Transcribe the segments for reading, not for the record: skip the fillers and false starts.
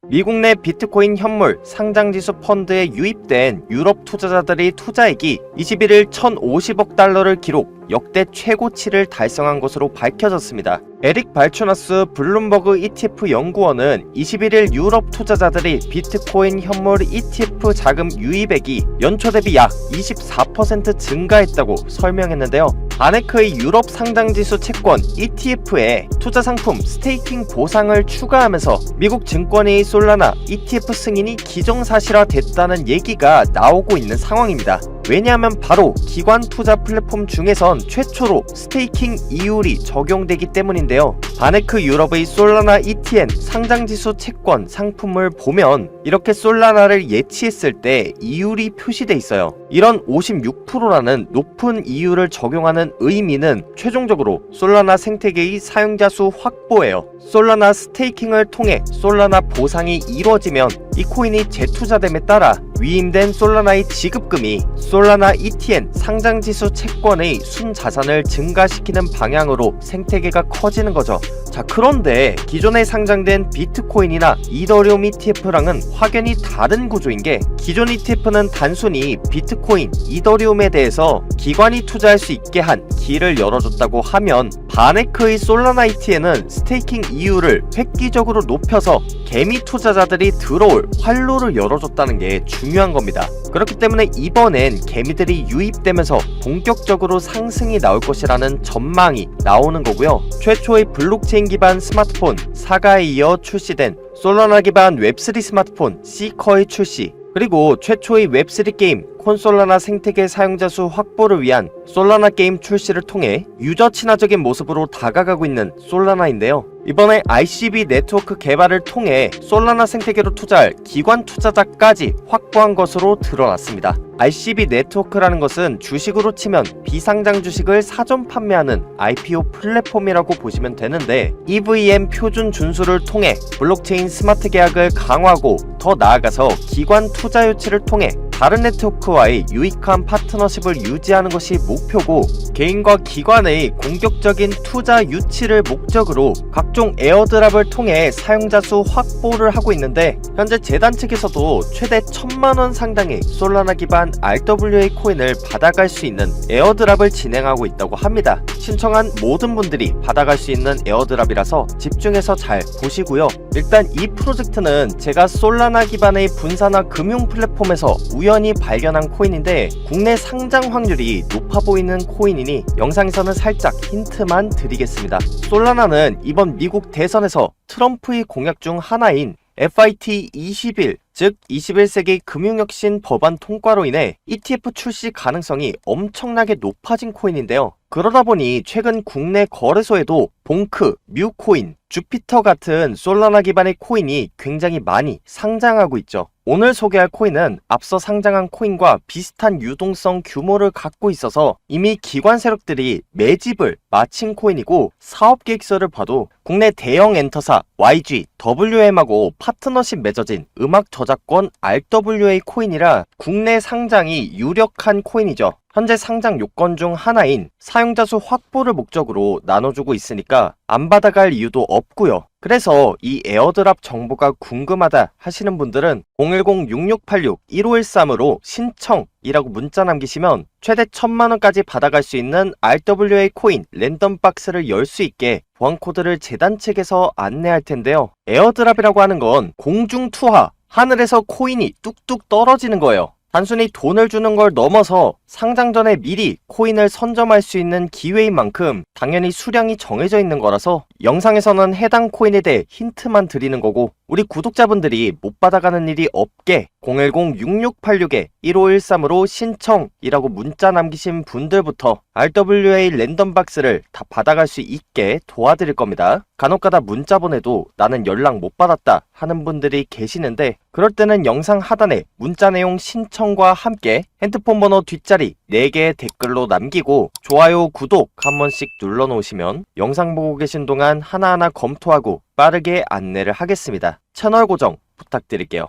미국 내 비트코인 현물 상장지수 펀드에 유입된 유럽 투자자들의 투자액이 21일 1,050억 달러를 기록, 역대 최고치를 달성한 것으로 밝혀졌습니다. 에릭 발추나스 블룸버그 ETF 연구원은 21일 유럽 투자자들이 비트코인 현물 ETF 자금 유입액이 연초 대비 약 24% 증가했다고 설명했는데요. 바네크의 유럽 상장지수 채권 ETF에 투자 상품 스테이킹 보상을 추가하면서 미국 증권회의 솔라나 ETF 승인이 기정사실화됐다는 얘기가 나오고 있는 상황입니다. 왜냐하면 바로 기관 투자 플랫폼 중에선 최초로 스테이킹 이율이 적용되기 때문인데요. 바네크 유럽의 솔라나 ETN 상장지수 채권 상품을 보면 이렇게 솔라나를 예치했을 때 이율이 표시돼 있어요. 이런 56%라는 높은 이율을 적용하는 의미는 최종적으로 솔라나 생태계의 사용자 수 확보예요. 솔라나 스테이킹을 통해 솔라나 보상이 이루어지면 이 코인이 재투자됨에 따라 위임된 솔라나의 지급금이 솔라나 ETN 상장지수 채권의 순자산을 증가시키는 방향으로 생태계가 커지는 거죠. 자, 그런데 기존에 상장된 비트코인이나 이더리움 ETF랑은 확연히 다른 구조인 게, 기존 ETF는 단순히 비트코인, 이더리움에 대해서 기관이 투자할 수 있게 한 길을 열어줬다고 하면, 바네크의 솔라나 ETN은 스테이킹 이율을 획기적으로 높여서 개미 투자자들이 들어올 활로를 열어줬다는 게 중요한 겁니다. 그렇기 때문에 이번엔 개미들이 유입되면서 본격적으로 상승이 나올 것이라는 전망이 나오는 거고요. 최초의 블록체인 기반 스마트폰 사가에 이어 출시된 솔라나 기반 웹3 스마트폰 시커의 출시, 그리고 최초의 웹3 게임 콘솔라나 생태계 사용자 수 확보를 위한 솔라나 게임 출시를 통해 유저 친화적인 모습으로 다가가고 있는 솔라나인데요. 이번에 ICB 네트워크 개발을 통해 솔라나 생태계로 투자할 기관 투자자까지 확보한 것으로 드러났습니다. ICB 네트워크라는 것은 주식으로 치면 비상장 주식을 사전 판매하는 IPO 플랫폼이라고 보시면 되는데, EVM 표준 준수를 통해 블록체인 스마트 계약을 강화하고 더 나아가서 기관 투자 유치를 통해 다른 네트워크와의 유익한 파트너십을 유지하는 것이 목표고, 개인과 기관의 공격적인 투자 유치를 목적으로 각종 에어드랍을 통해 사용자 수 확보를 하고 있는데, 현재 재단 측에서도 최대 1,000만원 상당의 솔라나 기반 RWA 코인을 받아갈 수 있는 에어드랍을 진행하고 있다고 합니다. 신청한 모든 분들이 받아갈 수 있는 에어드랍이라서 집중해서 잘 보시고요. 일단 이 프로젝트는 제가 솔라나 기반의 분산화 금융 플랫폼에서 우연히 발견한 코인인데, 국내 상장 확률이 높아 보이는 코인이니 영상에서는 살짝 힌트만 드리겠습니다. 솔라나는 이번 미국 대선에서 트럼프의 공약 중 하나인 FIT 21, 즉 21세기 금융혁신 법안 통과로 인해 ETF 출시 가능성이 엄청나게 높아진 코인인데요. 그러다 보니 최근 국내 거래소에도 봉크, 뮤코인, 주피터 같은 솔라나 기반의 코인이 굉장히 많이 상장하고 있죠. 오늘 소개할 코인은 앞서 상장한 코인과 비슷한 유동성 규모를 갖고 있어서 이미 기관 세력들이 매집을 마친 코인이고, 사업 계획서를 봐도 국내 대형 엔터사 YG, WM하고 파트너십 맺어진 음악 저작권 RWA 코인이라 국내 상장이 유력한 코인이죠. 현재 상장 요건 중 하나인 사용자 수 확보를 목적으로 나눠주고 있으니까 안 받아갈 이유도 없고요. 그래서 이 에어드랍 정보가 궁금하다 하시는 분들은 010-6686-1513으로 신청이라고 문자 남기시면 최대 1,000만원까지 받아갈 수 있는 RWA 코인 랜덤 박스를 열 수 있게 보안 코드를 재단 측에서 안내할 텐데요. 에어드랍이라고 하는 건 공중 투하, 하늘에서 코인이 뚝뚝 떨어지는 거예요. 단순히 돈을 주는 걸 넘어서 상장 전에 미리 코인을 선점할 수 있는 기회인 만큼 당연히 수량이 정해져 있는 거라서 영상에서는 해당 코인에 대해 힌트만 드리는 거고, 우리 구독자분들이 못 받아가는 일이 없게 010-6686-1513으로 신청이라고 문자 남기신 분들부터 RWA 랜덤 박스를 다 받아갈 수 있게 도와드릴 겁니다. 간혹가다 문자 보내도 나는 연락 못 받았다 하는 분들이 계시는데, 그럴 때는 영상 하단에 문자 내용 신청과 함께 핸드폰 번호 뒷자리 4개의 댓글로 남기고 좋아요, 구독 한 번씩 눌러놓으시면 영상 보고 계신 동안 하나하나 검토하고 빠르게 안내를 하겠습니다. 채널 고정 부탁드릴게요.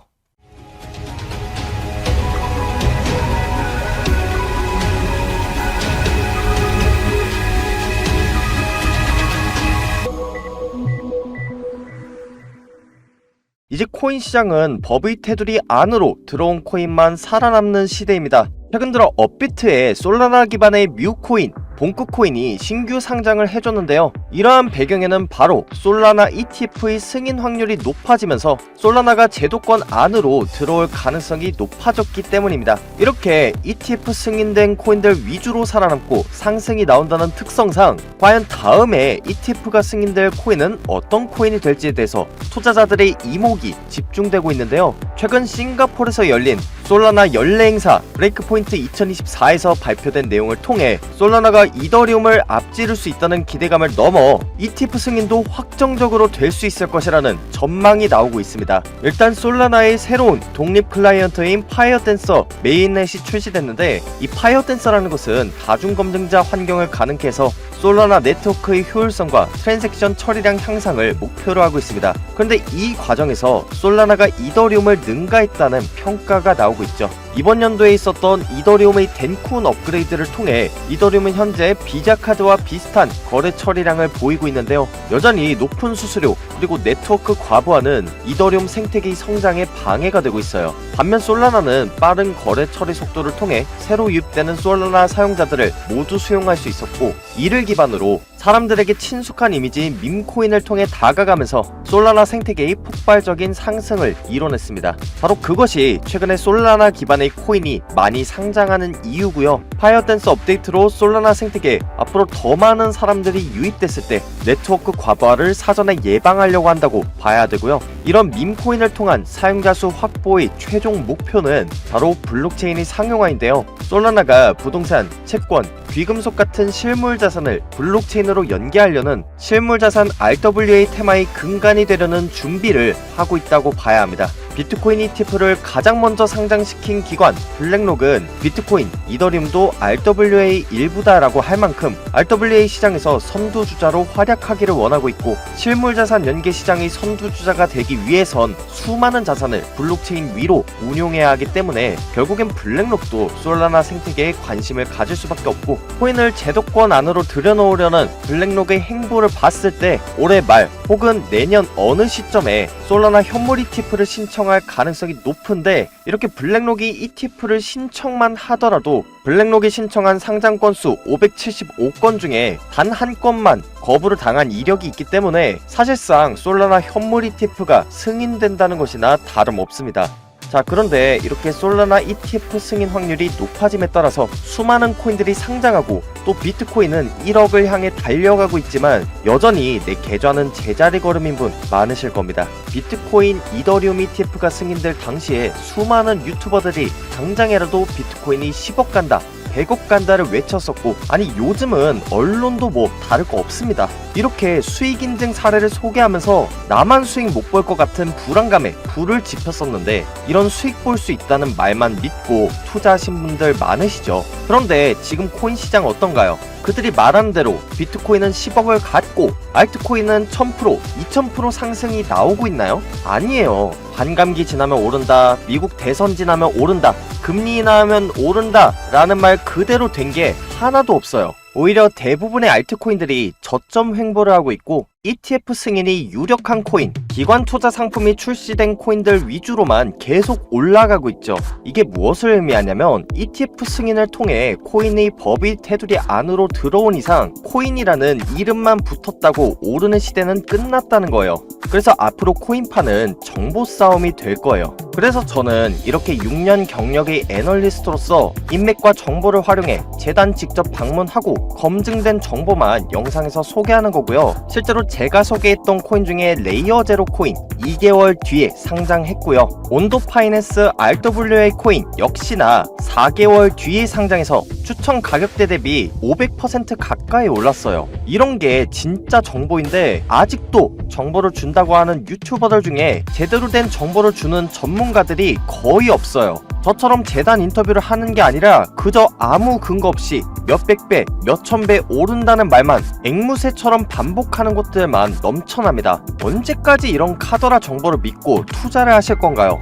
이제 코인 시장은 법의 테두리 안으로 들어온 코인만 살아남는 시대입니다. 최근 들어 업비트에 솔라나 기반의 뮤코인, 봉크코인이 신규 상장을 해줬는데요. 이러한 배경에는 바로 솔라나 ETF의 승인 확률이 높아지면서 솔라나가 제도권 안으로 들어올 가능성이 높아졌기 때문입니다. 이렇게 ETF 승인된 코인들 위주로 살아남고 상승이 나온다는 특성상 과연 다음에 ETF가 승인될 코인은 어떤 코인이 될지에 대해서 투자자들의 이목이 집중되고 있는데요. 최근 싱가포르에서 열린 솔라나 연례 행사 브레이크포인트 2024에서 발표된 내용을 통해 솔라나가 이더리움을 앞지를 수 있다는 기대감을 넘어 ETF 승인도 확정적으로 될 수 있을 것이라는 전망이 나오고 있습니다. 일단 솔라나의 새로운 독립 클라이언트인 파이어댄서 메인넷이 출시됐는데, 이 파이어댄서라는 것은 다중검증자 환경을 가능케 해서 솔라나 네트워크의 효율성과 트랜잭션 처리량 향상을 목표로 하고 있습니다. 그런데 이 과정에서 솔라나가 이더리움을 능가했다는 평가가 나오고 있죠. 이번 연도에 있었던 이더리움의 덴쿤 업그레이드를 통해 이더리움은 현재 비자 카드와 비슷한 거래 처리량을 보이고 있는데요. 여전히 높은 수수료 그리고 네트워크 과부하는 이더리움 생태계의 성장에 방해가 되고 있어요. 반면 솔라나는 빠른 거래 처리 속도를 통해 새로 유입되는 솔라나 사용자들을 모두 수용할 수 있었고, 이를 기반으로 사람들에게 친숙한 이미지인 밈코인을 통해 다가가면서 솔라나 생태계의 폭발적인 상승을 이뤄냈습니다. 바로 그것이 최근에 솔라나 기반의 코인이 많이 상장하는 이유고요. 파이어댄스 업데이트로 솔라나 생태계에 앞으로 더 많은 사람들이 유입됐을 때 네트워크 과부하를 사전에 예방하려고 한다고 봐야 되고요. 이런 밈코인을 통한 사용자 수 확보의 최종 목표는 바로 블록체인의 상용화인데요. 솔라나가 부동산, 채권, 귀금속 같은 실물 자산을 블록체인으로 연계하려는 실물 자산 RWA 테마의 근간이 되려는 준비를 하고 있다고 봐야 합니다. 비트코인 ETF를 가장 먼저 상장시킨 기관 블랙록은 비트코인, 이더리움도 RWA 일부다라고 할 만큼 RWA 시장에서 선두주자로 활약하기를 원하고 있고, 실물자산 연계 시장의 선두주자가 되기 위해선 수많은 자산을 블록체인 위로 운용해야 하기 때문에 결국엔 블랙록도 솔라나 생태계에 관심을 가질 수밖에 없고, 코인을 제도권 안으로 들여놓으려는 블랙록의 행보를 봤을 때 올해 말 혹은 내년 어느 시점에 솔라나 현물 ETF를 신청할 가능성이 높은데, 이렇게 블랙록이 ETF를 신청만 하더라도 블랙록이 신청한 상장 건수 575건 중에 단 한 건만 거부를 당한 이력이 있기 때문에 사실상 솔라나 현물 ETF가 승인된다는 것이나 다름없습니다. 자, 그런데 이렇게 솔라나 ETF 승인 확률이 높아짐에 따라서 수많은 코인들이 상장하고 또 비트코인은 1억을 향해 달려가고 있지만 여전히 내 계좌는 제자리 걸음인 분 많으실 겁니다. 비트코인, 이더리움 ETF가 승인될 당시에 수많은 유튜버들이 당장이라도 비트코인이 10억 간다, 100억 간다를 외쳤었고, 아니 요즘은 언론도 뭐 다를 거 없습니다. 이렇게 수익 인증 사례를 소개하면서 나만 수익 못 볼 것 같은 불안감에 불을 지폈었는데, 이런 수익 볼 수 있다는 말만 믿고 투자하신 분들 많으시죠. 그런데 지금 코인 시장 어떤가요? 그들이 말한 대로 비트코인은 10억을 갖고 알트코인은 1000%, 2000% 상승이 나오고 있나요? 아니에요. 반감기 지나면 오른다, 미국 대선 지나면 오른다, 금리 인하하면 오른다 라는 말 그대로 된 게 하나도 없어요. 오히려 대부분의 알트코인들이 저점 횡보를 하고 있고, ETF 승인이 유력한 코인, 기관 투자 상품이 출시된 코인들 위주로만 계속 올라가고 있죠. 이게 무엇을 의미하냐면 ETF 승인을 통해 코인의 법의 테두리 안으로 들어온 이상 코인이라는 이름만 붙었다고 오르는 시대는 끝났다는 거예요. 그래서 앞으로 코인파는 정보 싸움이 될 거예요. 그래서 저는 이렇게 6년 경력의 애널리스트로서 인맥과 정보를 활용해 재단 직접 방문하고 검증된 정보만 영상에서 소개하는 거고요. 실제로 제가 소개했던 코인 중에 레이어 제로 코인 2개월 뒤에 상장했고요. 온도 파이낸스 RWA 코인 역시나 4개월 뒤에 상장해서 추천 가격대 대비 500% 가까이 올랐어요. 이런 게 진짜 정보인데 아직도 정보를 준다고 하는 유튜버들 중에 제대로 된 정보를 주는 전문가들이 거의 없어요. 저처럼 재단 인터뷰를 하는 게 아니라 그저 아무 근거 없이 몇백 배, 몇천 배 오른다는 말만 앵무새처럼 반복하는 곳들만 넘쳐납니다. 언제까지 이런 카더라 정보를 믿고 투자를 하실 건가요?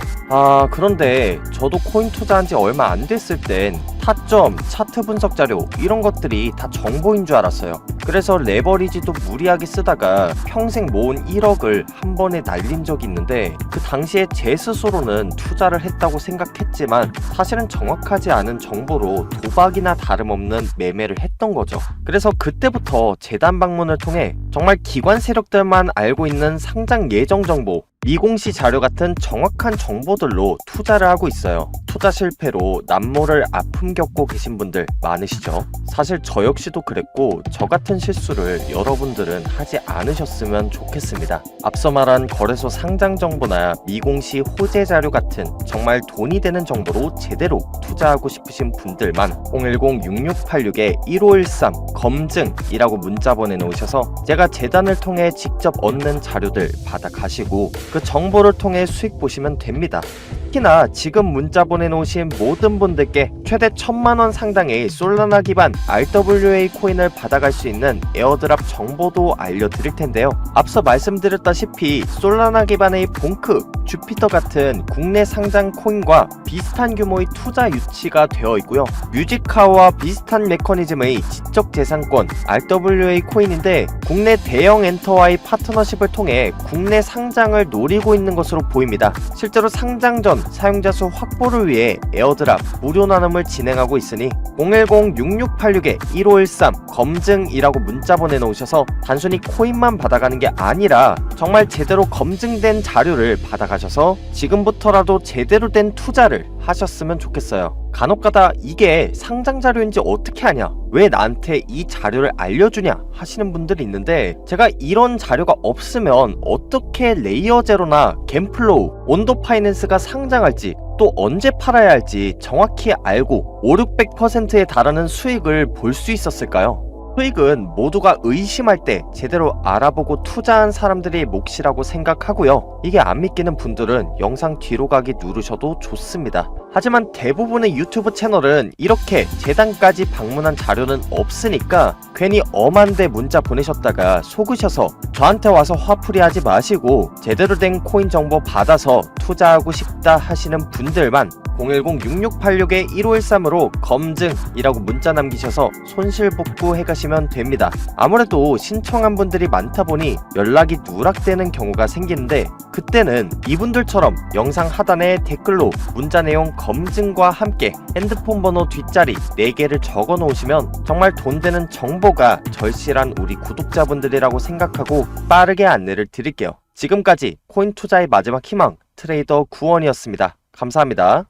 그런데 저도 코인 투자한 지 얼마 안 됐을 땐 타점, 차트 분석 자료 이런 것들이 다 정보인 줄 알았어요. 그래서 레버리지도 무리하게 쓰다가 평생 모은 1억을 한 번에 날린 적이 있는데 그 당시에 제 스스로는 투자를 했다고 생각했지만 사실은 정확하지 않은 정보로 도박이나 다름없는 매매를 했던 거죠. 그래서 그때부터 재단 방문을 통해 정말 기관 세력들만 알고 있는 상장 예정 정보, 미공시 자료 같은 정확한 정보들로 투자를 하고 있어요. 투자 실패로 남모를 아픔 겪고 계신 분들 많으시죠? 사실 저 역시도 그랬고 저 같은 실수를 여러분들은 하지 않으셨으면 좋겠습니다. 앞서 말한 거래소 상장 정보나 미공시 호재 자료 같은 정말 돈이 되는 정보로 제대로 투자하고 싶으신 분들만 010-6686-1513 검증이라고 문자 보내놓으셔서 제가 재단을 통해 직접 얻는 자료들 받아가시고 그 정보를 통해 수익 보시면 됩니다. 특히나 지금 문자 보내놓으신 모든 분들께 최대 1000만원 상당의 솔라나 기반 RWA 코인을 받아갈 수 있는 에어드랍 정보도 알려드릴 텐데요. 앞서 말씀드렸다시피 솔라나 기반의 봉크, 주피터 같은 국내 상장 코인과 비슷한 규모의 투자 유치가 되어 있고요. 뮤지카와 비슷한 메커니즘의 지적재산권 RWA 코인인데 국내 대형 엔터와의 파트너십을 통해 국내 상장을 노리고 있는 것으로 보입니다. 실제로 상장 전 사용자 수 확보를 위해 에어드랍 무료 나눔을 진행하고 있으니 010-6686-1513 검증이라고 문자 보내놓으셔서 단순히 코인만 받아가는 게 아니라 정말 제대로 검증된 자료를 받아가셔서 지금부터라도 제대로 된 투자를 하셨으면 좋겠어요. 간혹가다 이게 상장 자료인지 어떻게 하냐, 왜 나한테 이 자료를 알려주냐 하시는 분들이 있는데 제가 이런 자료가 없으면 어떻게 레이어 제로나 갬플로우, 온도 파이낸스가 상장할지 또 언제 팔아야 할지 정확히 알고 5,600%에 달하는 수익을 볼 수 있었을까요? 수익은 모두가 의심할 때 제대로 알아보고 투자한 사람들의 몫이라고 생각하고요. 이게 안 믿기는 분들은 영상 뒤로 가기 누르셔도 좋습니다. 하지만 대부분의 유튜브 채널은 이렇게 재단까지 방문한 자료는 없으니까 괜히 엄한데 문자 보내셨다가 속으셔서 저한테 와서 화풀이 하지 마시고 제대로 된 코인 정보 받아서 투자하고 싶다 하시는 분들만 010-6686-1513으로 검증이라고 문자 남기셔서 손실복구 해가시면 됩니다. 아무래도 신청한 분들이 많다 보니 연락이 누락되는 경우가 생기는데 그때는 이분들처럼 영상 하단에 댓글로 문자 내용 검증과 함께 핸드폰 번호 뒷자리 4개를 적어 놓으시면 정말 돈 되는 정보가 절실한 우리 구독자분들이라고 생각하고 빠르게 안내를 드릴게요. 지금까지 코인 투자의 마지막 희망 트레이더 구원이었습니다. 감사합니다.